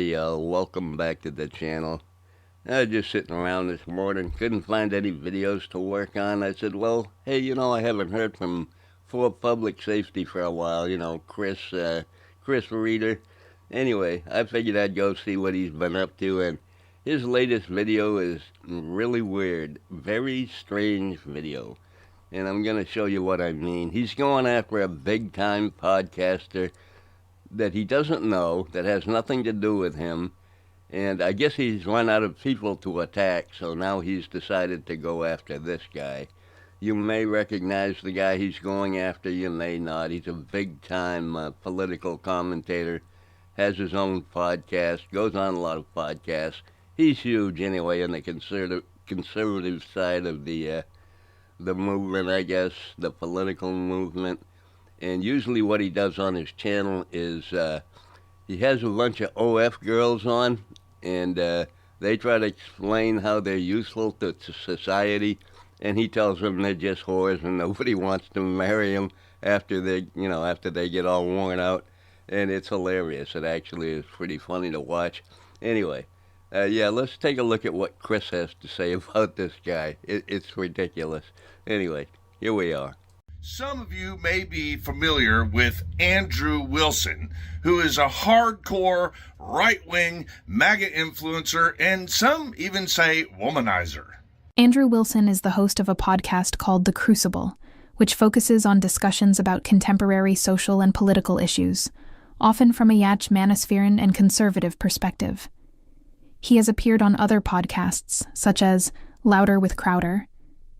Hey y'all, welcome back to the channel. I was just sitting around this morning, couldn't find any videos to work on. I said, well, hey, I haven't heard from For Public Safety for a while, Chris Reader. Anyway, I figured I'd go see what he's been up to, and his latest video is really weird, very strange video. And I'm going to show you what I mean. He's going after a big-time podcaster that he doesn't know, that has nothing to do with him, and I guess he's run out of people to attack, so now he's decided to go after this guy. You may recognize the guy he's going after, you may not. He's a big-time political commentator, has his own podcast, goes on a lot of podcasts. He's huge anyway in the conservative side of the movement, I guess, the political movement. And usually what he does on his channel is he has a bunch of OF girls on, and they try to explain how they're useful to society, and he tells them they're just whores and nobody wants to marry them after they get all worn out. And it's hilarious. It actually is pretty funny to watch. Anyway, let's take a look at what Chris has to say about this guy. It's ridiculous. Anyway, here we are. Some of you may be familiar with Andrew Wilson, who is a hardcore right-wing MAGA influencer, and some even say womanizer. Andrew Wilson is the host of a podcast called The Crucible, which focuses on discussions about contemporary social and political issues, often from a Yach Manispherian and conservative perspective. He has appeared on other podcasts, such as Louder with Crowder,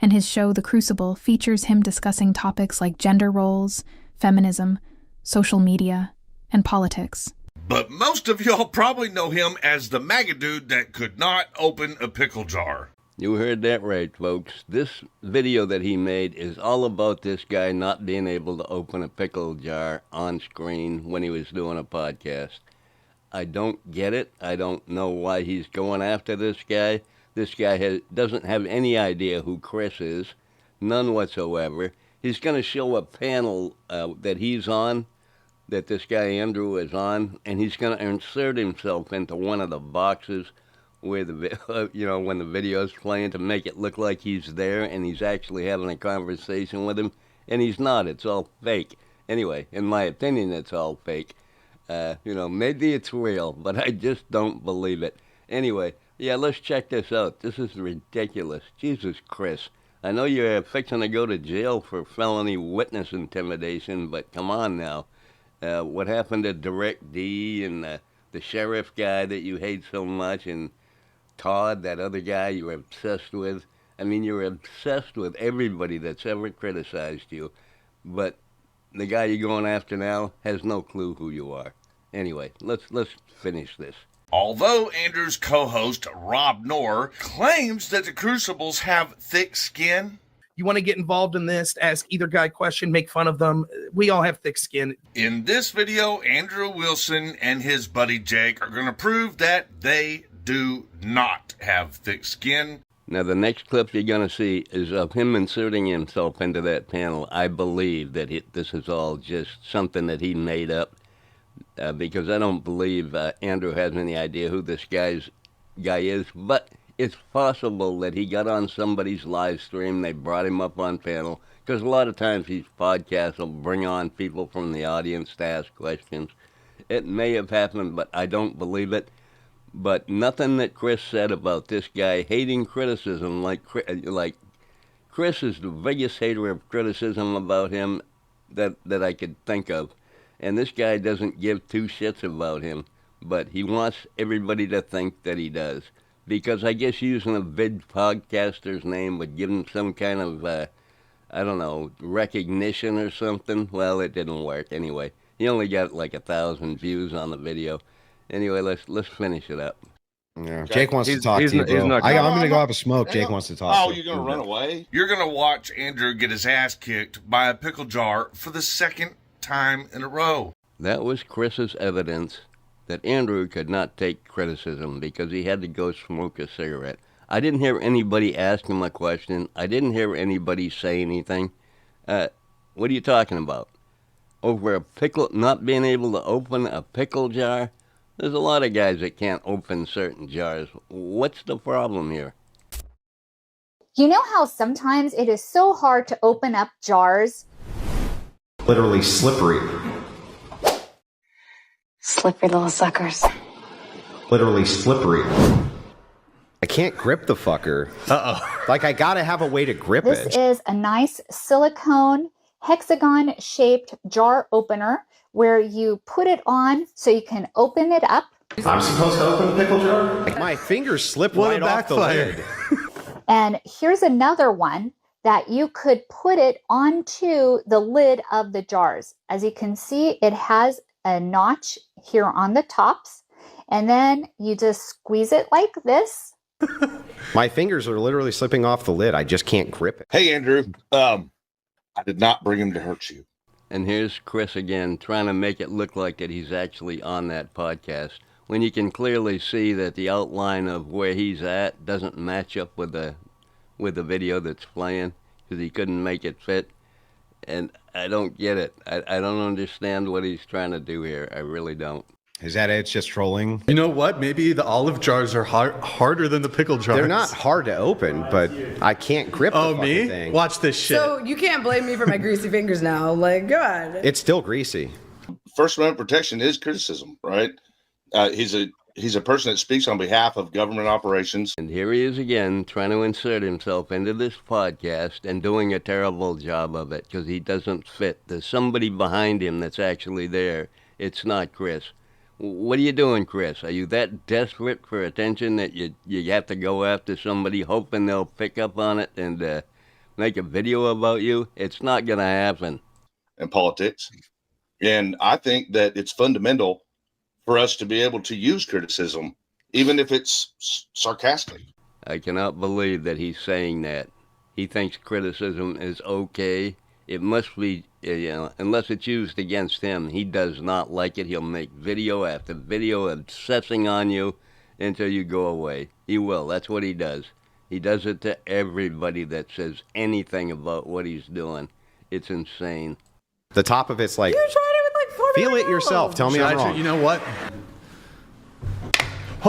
and his show The Crucible features him discussing topics like gender roles, feminism, social media, and politics. But most of y'all probably know him as the MAGA dude that could not open a pickle jar. You heard that right, folks. This video that he made is all about this guy not being able to open a pickle jar on screen when he was doing a podcast. I don't get it. I don't know why he's going after this guy. This guy doesn't have any idea who Chris is, none whatsoever. He's going to show a panel that he's on, that this guy Andrew is on, and he's going to insert himself into one of the boxes where when the video's playing, to make it look like he's there and he's actually having a conversation with him, and he's not. It's all fake. Anyway, in my opinion, it's all fake. Maybe it's real, but I just don't believe it. Anyway. Yeah, let's check this out. This is ridiculous. Jesus Christ. I know you're fixing to go to jail for felony witness intimidation, but come on now. What happened to Direct D and the sheriff guy that you hate so much, and Todd, that other guy you were obsessed with? I mean, you're obsessed with everybody that's ever criticized you, but the guy you're going after now has no clue who you are. Anyway, let's finish this. Although Andrew's co-host, Rob Knorr, claims that the Crucibles have thick skin. You want to get involved in this, ask either guy a question, make fun of them. We all have thick skin. In this video, Andrew Wilson and his buddy Jake are going to prove that they do not have thick skin. Now, the next clip you're going to see is of him inserting himself into that panel. I believe that this is all just something that he made up. Because I don't believe Andrew has any idea who this guy is, but it's possible that he got on somebody's live stream, they brought him up on panel, because a lot of times these podcasts will bring on people from the audience to ask questions. It may have happened, but I don't believe it. But nothing that Chris said about this guy hating criticism, like Chris is the biggest hater of criticism about him that I could think of. And this guy doesn't give two shits about him, but he wants everybody to think that he does. Because I guess using a big podcaster's name would give him some kind of, recognition or something. Well, it didn't work anyway. He only got like 1,000 views on the video. Anyway, let's finish it up. Yeah, Jake wants to talk to you, bro. I'm going to go have a smoke. Jake wants to talk to you. You're going to run away? You're going to watch Andrew get his ass kicked by a pickle jar for the second time in a row. That was Chris's evidence that Andrew could not take criticism because he had to go smoke a cigarette. I didn't hear anybody ask him a question. I didn't hear anybody say anything. What are you talking about? Over a pickle, not being able to open a pickle jar? There's a lot of guys that can't open certain jars. What's the problem here? You know how sometimes it is so hard to open up jars? Literally slippery. Slippery little suckers. Literally slippery. I can't grip the fucker. Uh-oh. Like, I gotta have a way to grip it. This is a nice silicone hexagon-shaped jar opener where you put it on so you can open it up. I'm supposed to open a pickle jar? Like, my fingers slip right off the lid. And here's another one that you could put it onto the lid of the jars. As you can see, it has a notch here on the tops, and then you just squeeze it like this. My fingers are literally slipping off the lid. I just can't grip it. Hey, Andrew, I did not bring him to hurt you. And here's Chris again, trying to make it look like that he's actually on that podcast, when you can clearly see that the outline of where he's at doesn't match up with the video that's playing, because he couldn't make it fit. And I don't get it. I don't understand what he's trying to do here. I really don't. Is that it? It's just trolling? You know what? Maybe the olive jars are harder than the pickle jars. They're not hard to open, but I can't grip the fucking thing. Watch this shit. So you can't blame me for my greasy fingers now. Like, God. It's still greasy. First Amendment protection is criticism, right? He's a person that speaks on behalf of government operations. And here he is again, trying to insert himself into this podcast and doing a terrible job of it because he doesn't fit. There's somebody behind him that's actually there. It's not Chris. What are you doing, Chris? Are you that desperate for attention that you have to go after somebody hoping they'll pick up on it and make a video about you? It's not going to happen. In politics. And I think that it's fundamental for us to be able to use criticism, even if it's sarcastic. I cannot believe that he's saying that. He thinks criticism is okay. It must be, unless it's used against him. He does not like it. He'll make video after video obsessing on you until you go away. He will. That's what he does. He does it to everybody that says anything about what he's doing. It's insane. The top of it's like, You tried it with like 4 feel minutes it yourself. Tell me I'm wrong. You know what?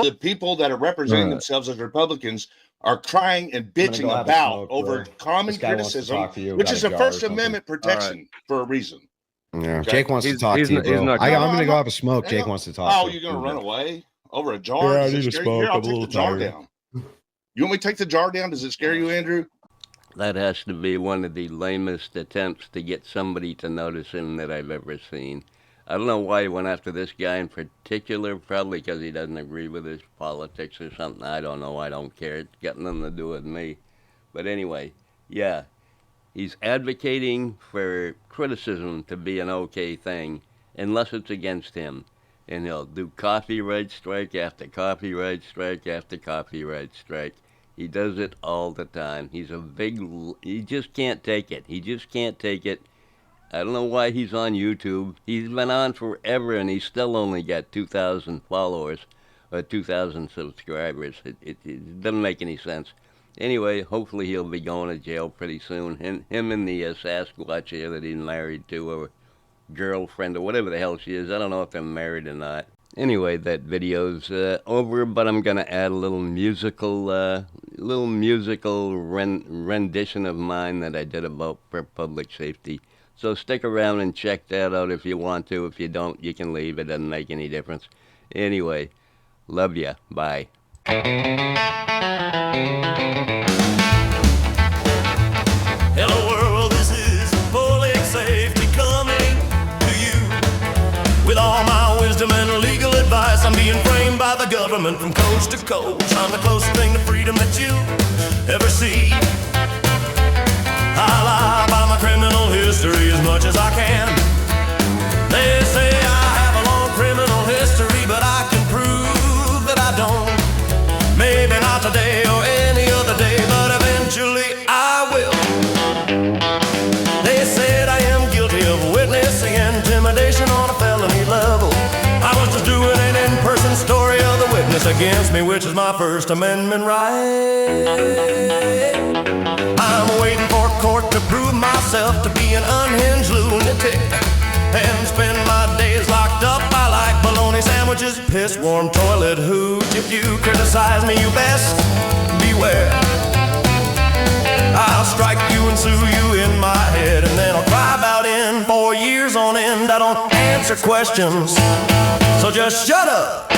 The people that are representing themselves as Republicans are crying and bitching about over common criticism, which is a First Amendment protection for a reason. Yeah, okay? Jake wants to talk to you, bro. I'm going to go have a smoke. Jake wants to talk to you. Oh, you're going to run away over a jar? Yeah, I need to smoke. Here, I'll I'm a little take the jar tired. down. You want me to take the jar down? Does it scare you, Andrew? That has to be one of the lamest attempts to get somebody to notice him that I've ever seen. I don't know why he went after this guy in particular, probably because he doesn't agree with his politics or something. I don't know. I don't care. It's got nothing to do with me. But anyway, yeah, he's advocating for criticism to be an okay thing unless it's against him. And he'll do copyright strike after copyright strike after copyright strike. He does it all the time. He just can't take it. He just can't take it. I don't know why he's on YouTube. He's been on forever, and he's still only got 2,000 followers or 2,000 subscribers. It doesn't make any sense. Anyway, hopefully he'll be going to jail pretty soon. Him and the Sasquatch here that he's married to, or girlfriend, or whatever the hell she is. I don't know if they're married or not. Anyway, that video's over, but I'm going to add a little musical rendition of mine that I did about public safety. So stick around and check that out if you want to. If you don't, you can leave. It doesn't make any difference. Anyway, love ya. Bye. Hello world, this is public safety coming to you. With all my wisdom and legal advice, I'm being framed by the government from coast to coast. I'm the closest thing to freedom that you ever see. I lie by my criminal history as much as I can. They say I have a long criminal history, but I can prove that I don't. Maybe not today or any other day, but eventually I will. They said I am guilty of witnessing intimidation on a felony level. I was just doing an in-person story of the witness against me, which is my First Amendment right. I'm waiting for court to prove myself to be an unhinged lunatic and spend my days locked up. I like bologna sandwiches. sandwiches, piss warm toilet hooch. If you criticize me, you best beware. I'll strike you and sue you in my head, and then I'll cry about in 4 years on end. I don't answer questions, so just shut up